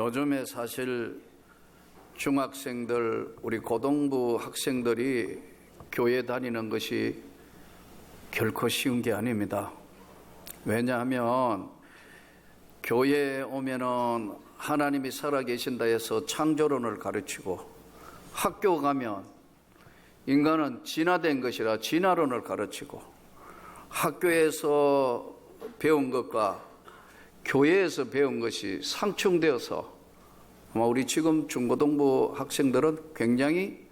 요즘에 사실 중학생들, 우리 고등부 학생들이 교회 다니는 것이 결코 쉬운 게 아닙니다. 왜냐하면 교회에 오면은 하나님이 살아계신다 해서 창조론을 가르치고, 학교 가면 인간은 진화된 것이라 진화론을 가르치고, 학교에서 배운 것과 교회에서 배운 것이 상충되어서 아마 우리 지금 중고등부 학생들은 굉장히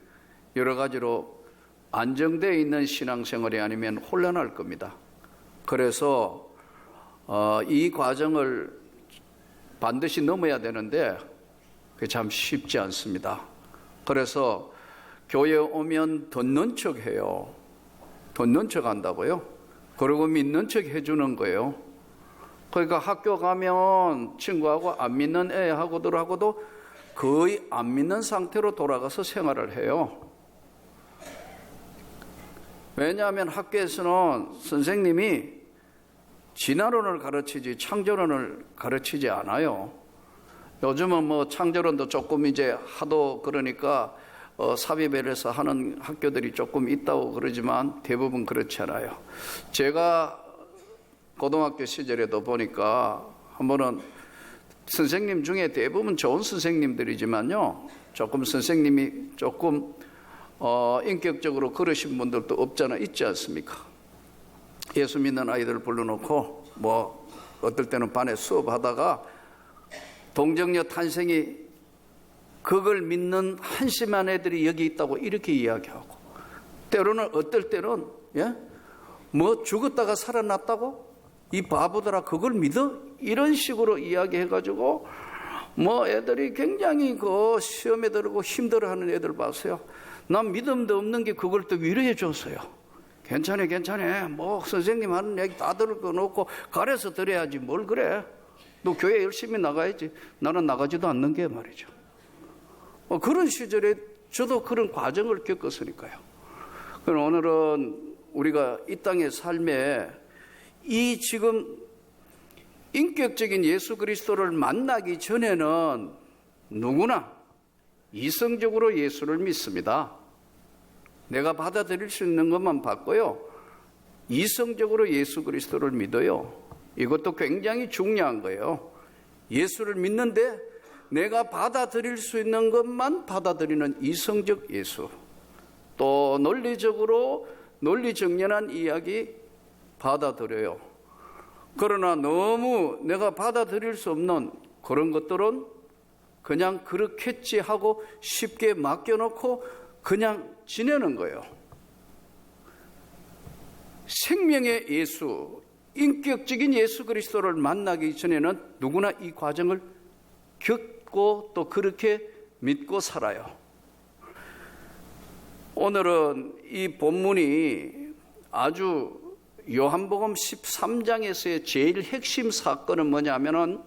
여러 가지로 안정되어 있는 신앙생활이 아니면 혼란할 겁니다. 그래서 이 과정을 반드시 넘어야 되는데 그게 참 쉽지 않습니다. 그래서 교회에 오면 듣는 척 해요. 듣는 척 한다고요? 그리고 믿는 척 해주는 거예요. 그러니까 학교 가면 친구하고 안 믿는 애하고도 거의 안 믿는 상태로 돌아가서 생활을 해요. 왜냐하면 학교에서는 선생님이 진화론을 가르치지 창조론을 가르치지 않아요. 요즘은 뭐 창조론도 조금 이제 하도 그러니까 삽입해서 하는 학교들이 조금 있다고 그러지만 대부분 그렇지 않아요. 제가 고등학교 시절에도 보니까 한 번은 선생님 중에 대부분 좋은 선생님들이지만요, 조금 선생님이 조금 인격적으로 그러신 분들도 없잖아 있지 않습니까? 예수 믿는 아이들 불러놓고 뭐 어떨 때는 반에 수업하다가 동정녀 탄생이 그걸 믿는 한심한 애들이 여기 있다고 이렇게 이야기하고, 때로는 어떨 때는 뭐 죽었다가 살아났다고? 이 바보들아 그걸 믿어? 이런 식으로 이야기해가지고 뭐 애들이 굉장히 그 시험에 들고 힘들어하는 애들 봤어요. 난 믿음도 없는 게 그걸 또 위로해 줬어요. 괜찮아 뭐 선생님 하는 얘기 다 들어놓고 가려서 들어야지 뭘 그래. 너 교회 열심히 나가야지. 나는 나가지도 않는 게 말이죠. 그런 시절에 저도 그런 과정을 겪었으니까요. 그럼 오늘은 우리가 이 땅의 삶에 이 지금 인격적인 예수 그리스도를 만나기 전에는 누구나 이성적으로 예수를 믿습니다. 내가 받아들일 수 있는 것만 받고요, 이성적으로 예수 그리스도를 믿어요. 이것도 굉장히 중요한 거예요. 예수를 믿는데 내가 받아들일 수 있는 것만 받아들이는 이성적 예수, 또 논리적으로 논리정연한 이야기 받아들여요. 그러나 너무 내가 받아들일 수 없는 그런 것들은 그냥 그렇겠지 하고 쉽게 맡겨놓고 그냥 지내는 거예요. 생명의 예수, 인격적인 예수 그리스도를 만나기 전에는 누구나 이 과정을 겪고 또 그렇게 믿고 살아요. 오늘은 이 본문이 아주 요한복음 13장에서의 제일 핵심 사건은 뭐냐면은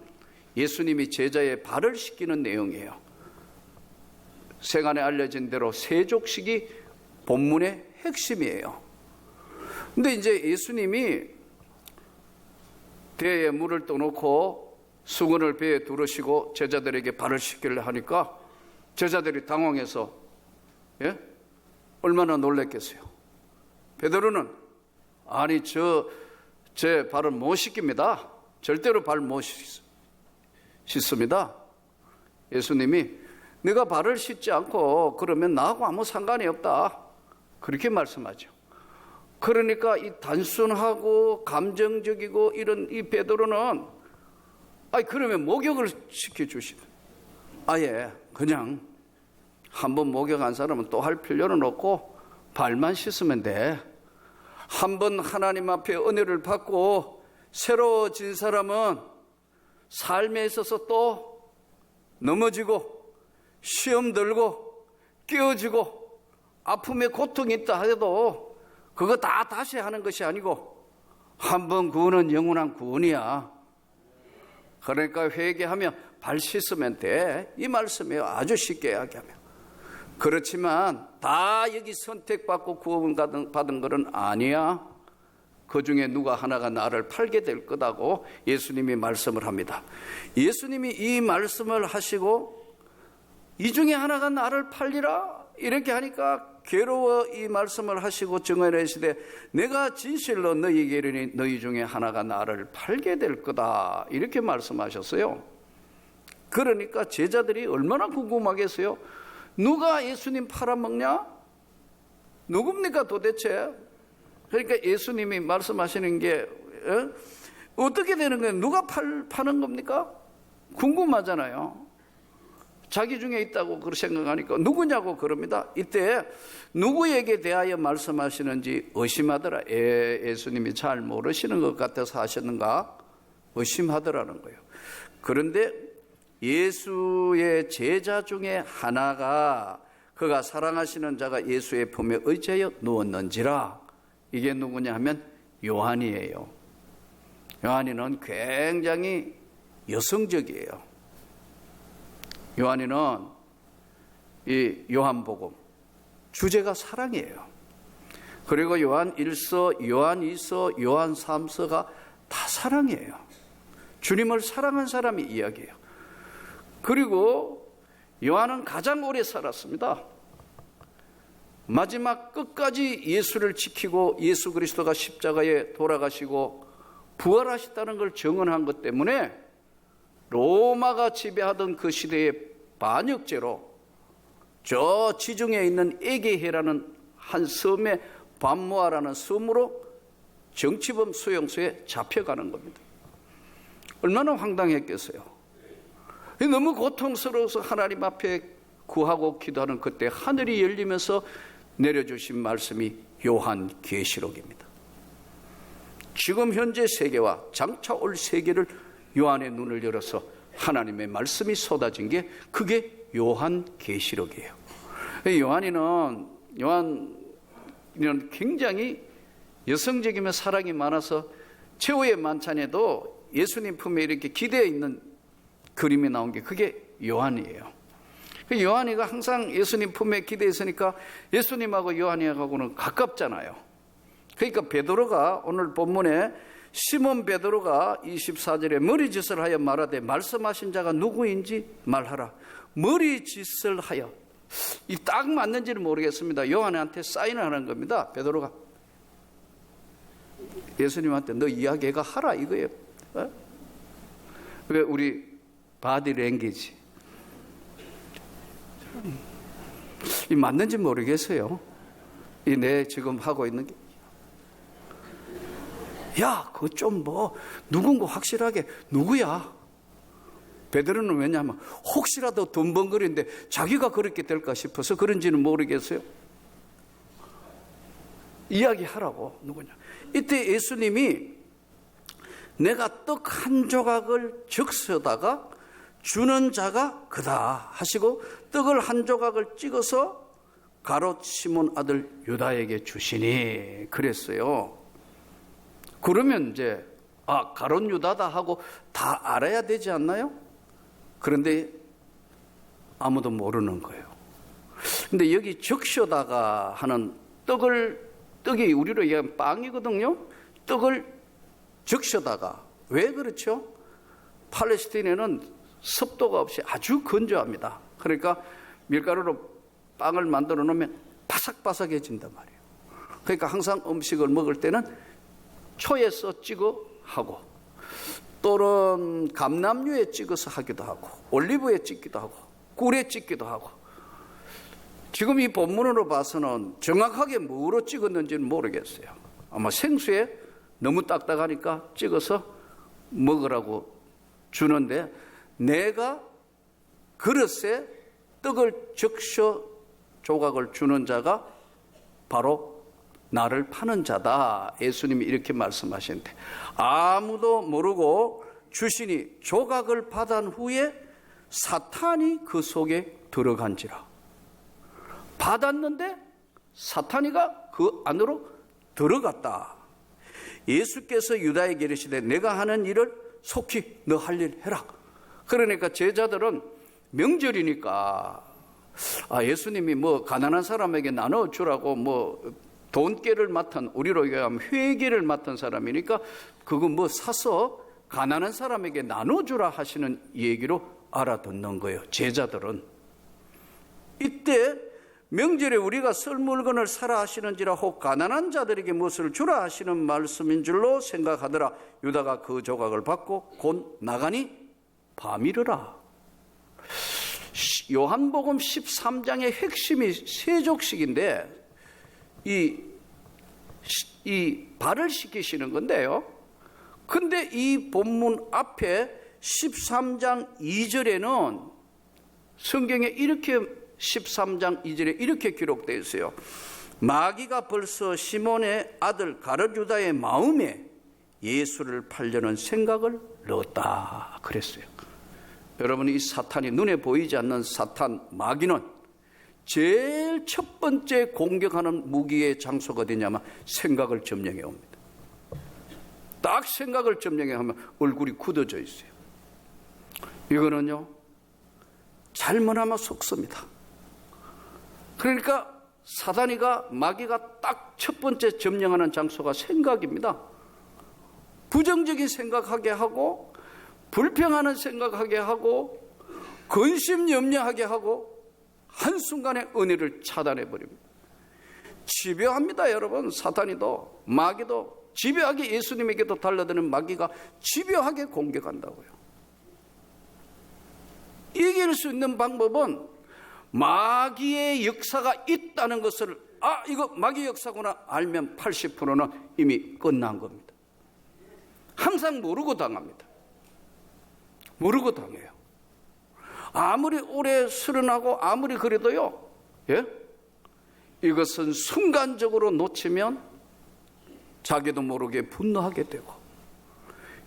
예수님이 제자의 발을 씻기는 내용이에요. 세간에 알려진 대로 세족식이 본문의 핵심이에요. 근데 이제 예수님이 배에 물을 떠놓고 수건을 배에 두르시고 제자들에게 발을 씻기려 하니까 제자들이 당황해서 얼마나 놀랬겠어요. 베드로는 아니 제 발은 못 씻깁니다. 절대로 발 못 씻습니다. 예수님이 네가 발을 씻지 않고 그러면 나하고 아무 상관이 없다, 그렇게 말씀하죠. 그러니까 이 단순하고 감정적이고 이런 이 베드로는 그러면 목욕을 시켜주시다. 아예 그냥 한번 목욕한 사람은 또 할 필요는 없고 발만 씻으면 돼. 한번 하나님 앞에 은혜를 받고 새로워진 사람은 삶에 있어서 또 넘어지고 시험 들고 깨어지고 아픔에 고통이 있다 해도 그거 다 다시 하는 것이 아니고 한번 구원은 영원한 구원이야. 그러니까 회개하며 발 씻으면 돼, 이 말씀이에요. 아주 쉽게 이야기하면. 그렇지만 다 여기 선택받고 구원받은 것은 아니야. 그 중에 누가 하나가 나를 팔게 될 거다고 예수님이 말씀을 합니다. 예수님이 이 말씀을 하시고 이 중에 하나가 나를 팔리라 이렇게 하니까 괴로워 이 말씀을 하시고 증언하시되 내가 진실로 너희에게 이르니 너희 중에 하나가 나를 팔게 될 거다 이렇게 말씀하셨어요. 그러니까 제자들이 얼마나 궁금하겠어요. 누가 예수님 팔아먹냐? 누굽니까 도대체? 그러니까 예수님이 말씀하시는 게 어떻게 되는 거예요? 누가 파는 겁니까? 궁금하잖아요. 자기 중에 있다고 그렇게 생각하니까 누구냐고 그럽니다. 이때 누구에게 대하여 말씀하시는지 의심하더라. 예수님이 잘 모르시는 것 같아서 하셨는가? 의심하더라는 거예요. 그런데 예수의 제자 중에 하나가 그가 사랑하시는 자가 예수의 품에 의지하여 누웠는지라. 이게 누구냐 하면 요한이에요. 요한이는 굉장히 여성적이에요. 요한이는 이 요한복음 주제가 사랑이에요. 그리고 요한 1서, 요한 2서, 요한 3서가 다 사랑이에요. 주님을 사랑한 사람이 이야기해요. 그리고 요한은 가장 오래 살았습니다. 마지막 끝까지 예수를 지키고 예수 그리스도가 십자가에 돌아가시고 부활하셨다는 걸 증언한 것 때문에 로마가 지배하던 그 시대의 반역죄로 저 지중해에 있는 에게해라는 한 섬의 반모아라는 섬으로 정치범 수용소에 잡혀가는 겁니다. 얼마나 황당했겠어요. 너무 고통스러워서 하나님 앞에 구하고 기도하는 그때 하늘이 열리면서 내려주신 말씀이 요한계시록입니다. 지금 현재 세계와 장차 올 세계를 요한의 눈을 열어서 하나님의 말씀이 쏟아진 게 그게 요한계시록이에요. 요한이는 굉장히 여성적이며 사랑이 많아서 최후의 만찬에도 예수님 품에 이렇게 기대어 있는 그림이 나온 게 그게 요한이에요. 요한이가 항상 예수님 품에 기대어 있으니까 예수님하고 요한이하고는 가깝잖아요. 그러니까 베드로가 오늘 본문에 시몬 베드로가 24절에 머리짓을 하여 말하되 말씀하신 자가 누구인지 말하라. 머리짓을 하여. 이 딱 맞는지는 모르겠습니다. 요한한테 사인을 하는 겁니다. 베드로가 예수님한테 너 이야기가 하라 이거예요. 왜 우리 바디 랭귀지 이 맞는지 모르겠어요. 이 내 지금 하고 있는 게 야, 그거 좀 누군가 확실하게 누구야? 베드로는 왜냐하면 혹시라도 돈 번거리는데 자기가 그렇게 될까 싶어서 그런지는 모르겠어요. 이야기하라고 누구냐? 이때 예수님이 내가 떡 한 조각을 적셔다가 주는 자가 그다 하시고 떡을 한 조각을 찍어서 가롯 시몬 아들 유다에게 주시니 그랬어요. 그러면 이제 가롯 유다다 하고 다 알아야 되지 않나요? 그런데 아무도 모르는 거예요. 근데 여기 적셔다가 하는 떡이 우리로 얘기하면 빵이거든요. 떡을 적셔다가 왜 그렇죠? 팔레스타인에는 습도가 없이 아주 건조합니다. 그러니까 밀가루로 빵을 만들어 놓으면 바삭바삭해진단 말이에요. 그러니까 항상 음식을 먹을 때는 초에서 찍어 하고 또는 감람류에 찍어서 하기도 하고 올리브에 찍기도 하고 꿀에 찍기도 하고 지금 이 본문으로 봐서는 정확하게 뭐로 찍었는지는 모르겠어요. 아마 생수에 너무 딱딱하니까 찍어서 먹으라고 주는데 내가 그릇에 떡을 적셔 조각을 주는 자가 바로 나를 파는 자다. 예수님이 이렇게 말씀하시는데 아무도 모르고 주시니 조각을 받은 후에 사탄이 그 속에 들어간지라. 받았는데 사탄이가 그 안으로 들어갔다. 예수께서 유다에게 이르시되 내가 하는 일을 속히 너 할 일 해라. 그러니까 제자들은 명절이니까 예수님이 가난한 사람에게 나눠주라고 돈깨를 맡은, 우리로 얘기하면 회계를 맡은 사람이니까 그거 뭐 사서 가난한 사람에게 나눠주라 하시는 얘기로 알아듣는 거예요. 제자들은. 이때 명절에 우리가 설 물건을 사라 하시는지라 혹 가난한 자들에게 무엇을 주라 하시는 말씀인 줄로 생각하더라. 유다가 그 조각을 받고 곧 나가니 밤이르라. 요한복음 13장의 핵심이 세족식인데 이 발을 시키시는 건데요. 근데 이 본문 앞에 13장 2절에는 성경에 이렇게 13장 2절에 이렇게 기록되어 있어요. 마귀가 벌써 시몬의 아들 가룟 유다의 마음에 예수를 팔려는 생각을 넣었다 그랬어요. 여러분, 이 사탄이, 눈에 보이지 않는 사탄 마귀는 제일 첫 번째 공격하는 무기의 장소가 어디냐면 생각을 점령해 옵니다. 딱 생각을 점령해 하면 얼굴이 굳어져 있어요. 이거는요, 잘못하면 속습니다. 그러니까 사단이가, 마귀가 딱 첫 번째 점령하는 장소가 생각입니다. 부정적인 생각하게 하고, 불평하는 생각하게 하고, 근심염려하게 하고, 한순간에 은혜를 차단해 버립니다. 집요합니다. 여러분, 사탄이도 마귀도 집요하게, 예수님에게도 달려드는 마귀가 집요하게 공격한다고요. 이길 수 있는 방법은 마귀의 역사가 있다는 것을, 이거 마귀 역사구나 알면 80%는 이미 끝난 겁니다. 항상 모르고 당합니다. 모르고 당해요. 아무리 오래 수련하고 아무리 그래도요, 이것은 순간적으로 놓치면 자기도 모르게 분노하게 되고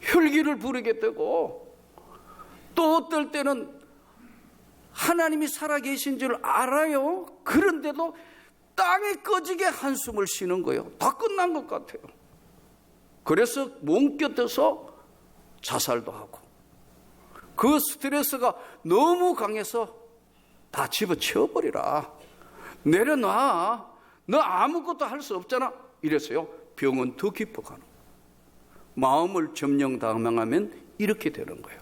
혈기를 부리게 되고, 또 어떨 때는 하나님이 살아계신 줄 알아요. 그런데도 땅에 꺼지게 한숨을 쉬는 거예요. 다 끝난 것 같아요. 그래서 몸껴져서 자살도 하고, 그 스트레스가 너무 강해서 다 집어치워버리라. 내려놔. 너 아무것도 할 수 없잖아. 이래서요, 병은 더 깊어가는 거예요. 마음을 점령당하면 이렇게 되는 거예요.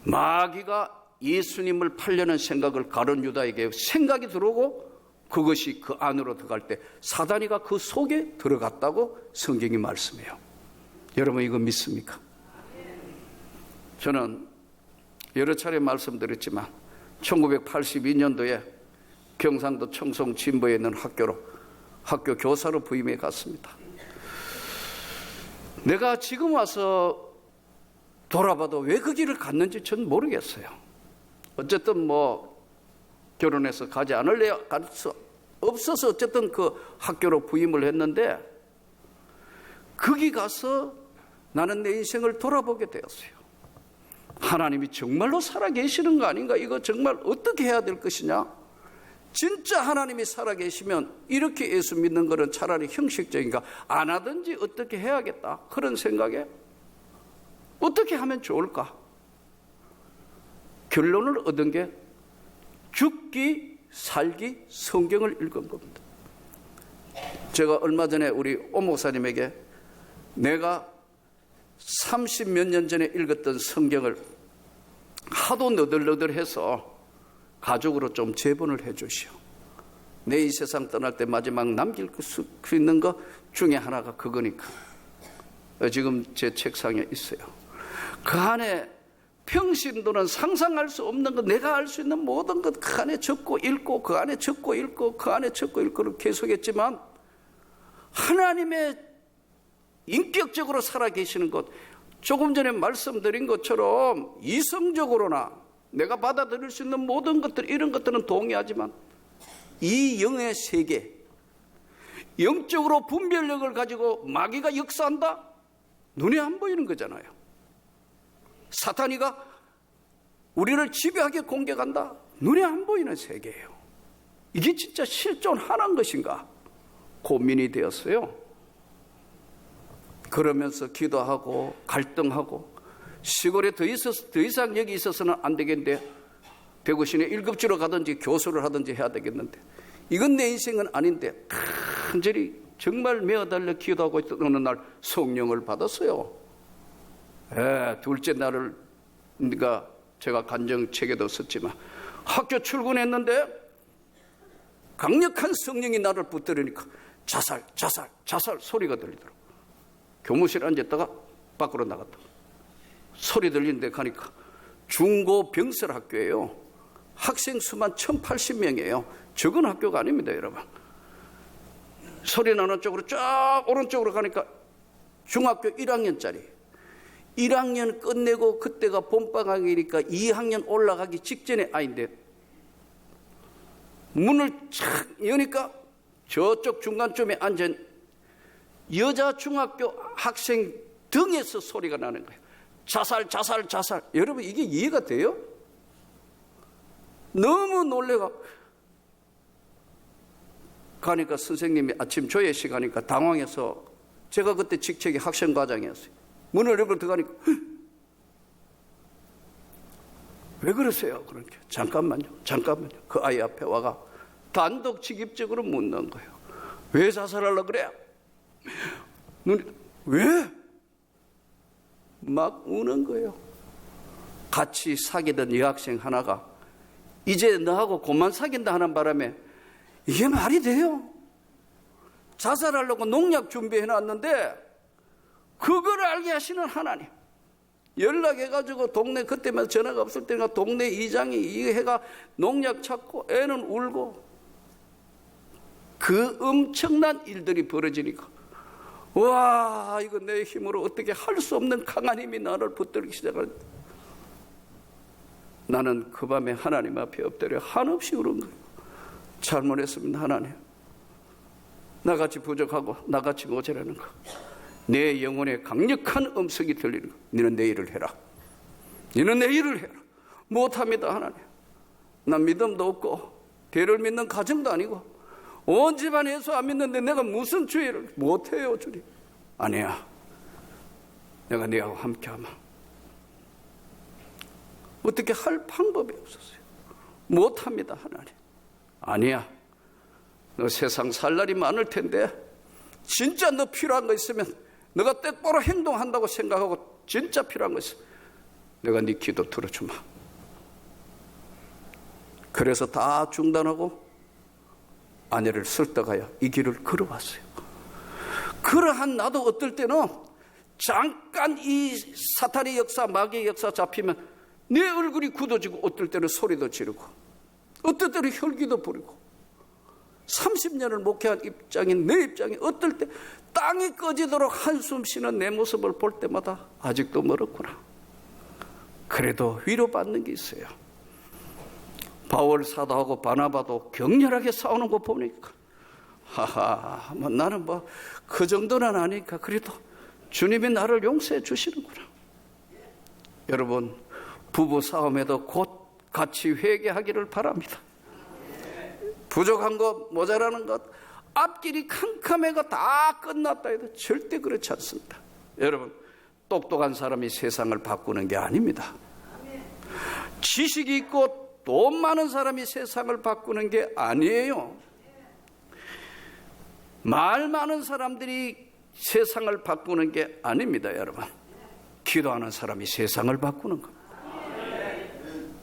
마귀가 예수님을 팔려는 생각을 가룟 유다에게 생각이 들어오고, 그것이 그 안으로 들어갈 때 사단이가 그 속에 들어갔다고 성경이 말씀해요. 여러분, 이거 믿습니까? 저는 여러 차례 말씀드렸지만 1982년도에 경상도 청송 진보에 있는 학교 교사로 부임해 갔습니다. 내가 지금 와서 돌아봐도 왜 그 길을 갔는지 전 모르겠어요. 어쨌든 뭐 결혼해서 가지 않을래야 갈 수 없어서 어쨌든 그 학교로 부임을 했는데, 거기 가서 나는 내 인생을 돌아보게 되었어요. 하나님이 정말로 살아계시는 거 아닌가? 이거 정말 어떻게 해야 될 것이냐? 진짜 하나님이 살아계시면 이렇게 예수 믿는 것은 차라리 형식적인가? 안 하든지 어떻게 해야겠다, 그런 생각에 어떻게 하면 좋을까? 결론을 얻은 게 죽기 살기 성경을 읽은 겁니다. 제가 얼마 전에 우리 오 목사님에게 내가 30몇 년 전에 읽었던 성경을 하도 너덜너덜해서 가족으로 좀 제본을 해 주시오. 내 이 세상 떠날 때 마지막 남길 수 있는 것 중에 하나가 그거니까. 지금 제 책상에 있어요. 그 안에 평신도는 상상할 수 없는 것, 내가 알 수 있는 모든 것 그 안에 적고 읽고, 그 안에 적고 읽고, 그 안에 적고 읽고를 계속했지만, 하나님의 인격적으로 살아계시는 것, 조금 전에 말씀드린 것처럼 이성적으로나 내가 받아들일 수 있는 모든 것들, 이런 것들은 동의하지만 이 영의 세계, 영적으로 분별력을 가지고 마귀가 역사한다? 눈에 안 보이는 거잖아요. 사탄이가 우리를 집요하게 공격한다? 눈에 안 보이는 세계예요. 이게 진짜 실존하는 것인가? 고민이 되었어요. 그러면서 기도하고 갈등하고, 시골에 더 이상 여기 있어서는 안 되겠는데 대구시내 1급지로 가든지 교수를 하든지 해야 되겠는데, 이건 내 인생은 아닌데 간절히 정말 메어달려 기도하고 있던 어느 날 성령을 받았어요. 둘째 날을 제가 간정책에도 썼지만 학교 출근했는데 강력한 성령이 나를 붙들으니까 자살 소리가 들리더라고. 교무실에 앉았다가 밖으로 나갔다. 소리 들리는데 가니까 중고 병설 학교예요. 학생 수만 1080명이에요. 적은 학교가 아닙니다, 여러분. 소리 나는 쪽으로 쫙 오른쪽으로 가니까 중학교 1학년짜리. 1학년 끝내고 그때가 봄방학이니까 2학년 올라가기 직전의 아이인데 문을 착 여니까 저쪽 중간쯤에 앉은 여자 중학교 학생 등에서 소리가 나는 거예요. 자살. 여러분 이게 이해가 돼요? 너무 놀래가 가니까 선생님이 아침 조회 시간이니까 당황해서 제가 그때 직책이 학생과장이었어요. 문을 열고 들어가니까 왜 그러세요? 그러니까 잠깐만요. 그 아이 앞에 와가 단독직입적으로 묻는 거예요. 왜 자살하려고 그래요? 왜? 막 우는 거예요. 같이 사귀던 여학생 하나가 이제 너하고 그만 사귄다 하는 바람에 이게 말이 돼요? 자살하려고 농약 준비해놨는데 그걸 알게 하시는 하나님. 연락해가지고 동네 그때만 전화가 없을 때가 동네 이장이 이 해가 농약 찾고 애는 울고 그 엄청난 일들이 벌어지니까 와 이거 내 힘으로 어떻게 할 수 없는 강한 힘이 나를 붙들기 시작할 때 나는 그 밤에 하나님 앞에 엎드려 한없이 울은 거예요. 잘못했습니다. 하나님, 나같이 부족하고 나같이 모자라는 거, 내 영혼에 강력한 음성이 들리는 거, 너는 내 일을 해라. 너는 내 일을 해라. 못합니다. 하나님, 난 믿음도 없고 대를 믿는 가정도 아니고 온 집안 예수 안 믿는데 내가 무슨 죄를 못해요 주님. 아니야, 내가 네하고 함께하마. 어떻게 할 방법이 없었어요. 못합니다. 하나님, 아니야, 너 세상 살 날이 많을 텐데 진짜 너 필요한 거 있으면 너가 똑바로 행동한다고 생각하고 진짜 필요한 거 있으면 내가 네 기도 들어주마. 그래서 다 중단하고 아내를 설득하여 이 길을 걸어왔어요. 그러한 나도 어떨 때는 잠깐 이 사탄의 역사, 마귀의 역사 잡히면 내 얼굴이 굳어지고 어떨 때는 소리도 지르고 어떨 때는 혈기도 부리고 30년을 목회한 입장인 내 입장이 어떨 때 땅이 꺼지도록 한숨 쉬는 내 모습을 볼 때마다 아직도 멀었구나. 그래도 위로받는 게 있어요. 바울 사도하고 바나바도 격렬하게 싸우는 거 보니까 나는 그 정도는 아니까 그래도 주님이 나를 용서해 주시는구나. 여러분, 부부 싸움에도 곧 같이 회개하기를 바랍니다. 부족한 것, 모자라는 것, 앞길이 캄캄해가 다 끝났다 해도 절대 그렇지 않습니다. 여러분, 똑똑한 사람이 세상을 바꾸는 게 아닙니다. 지식이 있고 돈 많은 사람이 세상을 바꾸는 게 아니에요. 말 많은 사람들이 세상을 바꾸는 게 아닙니다. 여러분, 기도하는 사람이 세상을 바꾸는 겁니다.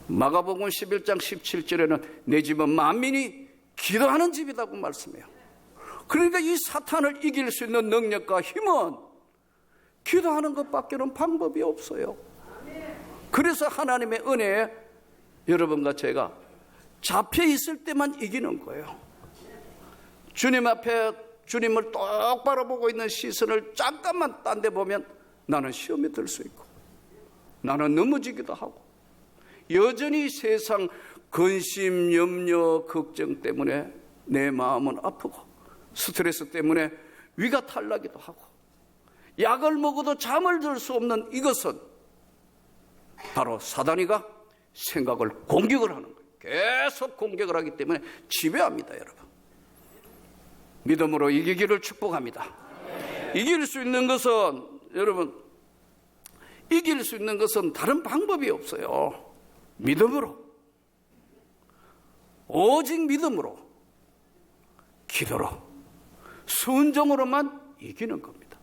마가복음 11장 17절에는 내 집은 만민이 기도하는 집이라고 말씀해요. 그러니까 이 사탄을 이길 수 있는 능력과 힘은 기도하는 것밖에는 방법이 없어요. 그래서 하나님의 은혜에 여러분과 제가 잡혀 있을 때만 이기는 거예요. 주님 앞에 주님을 똑바로 보고 있는 시선을 잠깐만 딴 데 보면 나는 시험에 들 수 있고 나는 넘어지기도 하고 여전히 세상 근심, 염려, 걱정 때문에 내 마음은 아프고 스트레스 때문에 위가 탈나기도 하고 약을 먹어도 잠을 들 수 없는 이것은 바로 사단이가 생각을 공격을 하는 거예요. 계속 공격을 하기 때문에 지배합니다. 여러분, 믿음으로 이기기를 축복합니다. 이길 수 있는 것은 여러분, 이길 수 있는 것은 다른 방법이 없어요. 믿음으로, 오직 믿음으로 기도로, 순종으로만 이기는 겁니다.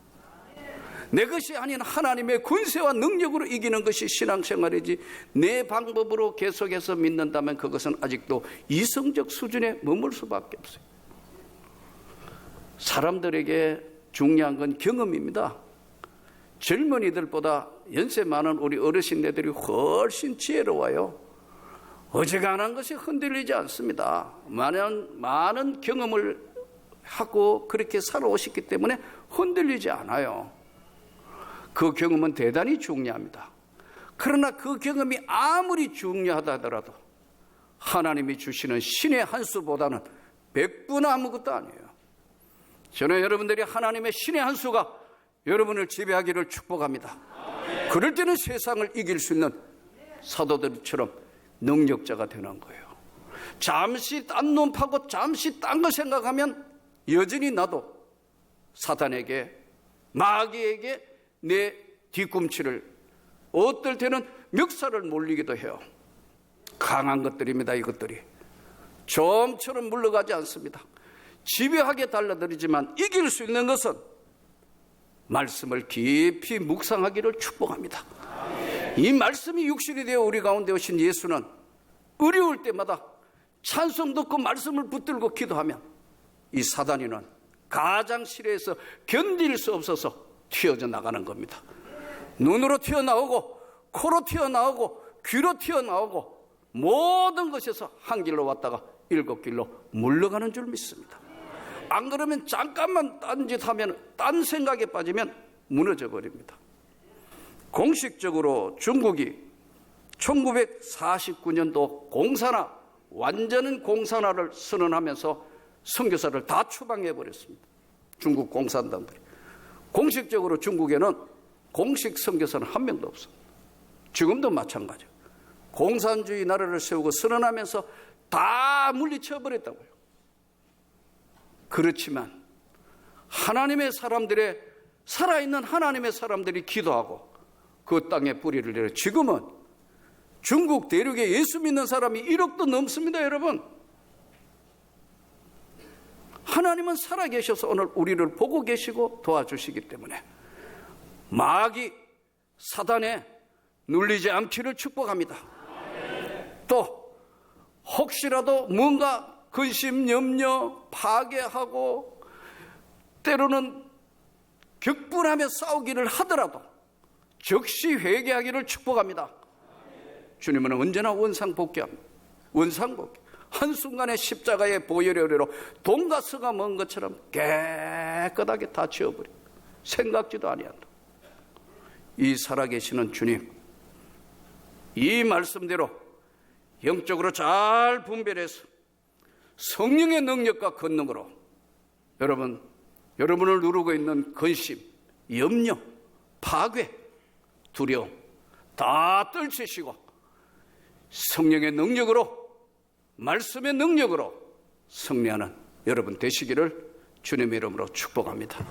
내 것이 아닌 하나님의 권세와 능력으로 이기는 것이 신앙생활이지, 내 방법으로 계속해서 믿는다면 그것은 아직도 이성적 수준에 머물 수밖에 없어요. 사람들에게 중요한 건 경험입니다. 젊은이들보다 연세 많은 우리 어르신네들이 훨씬 지혜로워요. 어지간한 것이 흔들리지 않습니다. 많은 경험을 하고 그렇게 살아오셨기 때문에 흔들리지 않아요. 그 경험은 대단히 중요합니다. 그러나 그 경험이 아무리 중요하다 하더라도 하나님이 주시는 신의 한 수보다는 100분 아무것도 아니에요. 저는 여러분들이 하나님의 신의 한 수가 여러분을 지배하기를 축복합니다. 그럴 때는 세상을 이길 수 있는 사도들처럼 능력자가 되는 거예요. 잠시 딴 놈 파고 잠시 딴 거 생각하면 여전히 나도 사단에게, 마귀에게 내 뒤꿈치를, 어떨 때는 멱살을 몰리기도 해요. 강한 것들입니다. 이것들이 좀처럼 물러가지 않습니다. 집요하게 달라들이지만 이길 수 있는 것은 말씀을 깊이 묵상하기를 축복합니다. 이 말씀이 육신이 되어 우리 가운데 오신 예수는 어려울 때마다 찬송 듣고 말씀을 붙들고 기도하면 이 사단이는 가장실에서 견딜 수 없어서 튀어져 나가는 겁니다. 눈으로 튀어나오고, 코로 튀어나오고, 귀로 튀어나오고, 모든 것에서 한 길로 왔다가 7길로 물러가는 줄 믿습니다. 안 그러면 잠깐만 딴짓하면, 딴 생각에 빠지면 무너져 버립니다. 공식적으로 중국이 1949년도 공산화, 완전한 공산화를 선언하면서 선교사를 다 추방해 버렸습니다. 중국 공산당들이. 공식적으로 중국에는 공식 선교사는 한 명도 없습니다. 지금도 마찬가지예요. 공산주의 나라를 세우고 선언하면서 다 물리쳐 버렸다고요. 그렇지만 하나님의 사람들의, 살아있는 하나님의 사람들이 기도하고 그 땅에 뿌리를 내려 지금은 중국 대륙에 예수 믿는 사람이 1억도 넘습니다. 여러분, 하나님은 살아계셔서 오늘 우리를 보고 계시고 도와주시기 때문에 마귀 사단에 눌리지 않기를 축복합니다. 또 혹시라도 뭔가 근심, 염려, 파괴하고 때로는 격분하며 싸우기를 하더라도 즉시 회개하기를 축복합니다. 주님은 언제나 원상복귀합니다. 원상복귀. 한순간에 십자가의 보혈의 의뢰로 돈과 서가 먼 것처럼 깨끗하게 다 지워버려. 생각지도 아니한다. 이 살아계시는 주님, 이 말씀대로 영적으로 잘 분별해서 성령의 능력과 권능으로 여러분을 누르고 있는 근심, 염려, 파괴, 두려움 다 떨치시고 성령의 능력으로, 말씀의 능력으로 승리하는 여러분 되시기를 주님의 이름으로 축복합니다.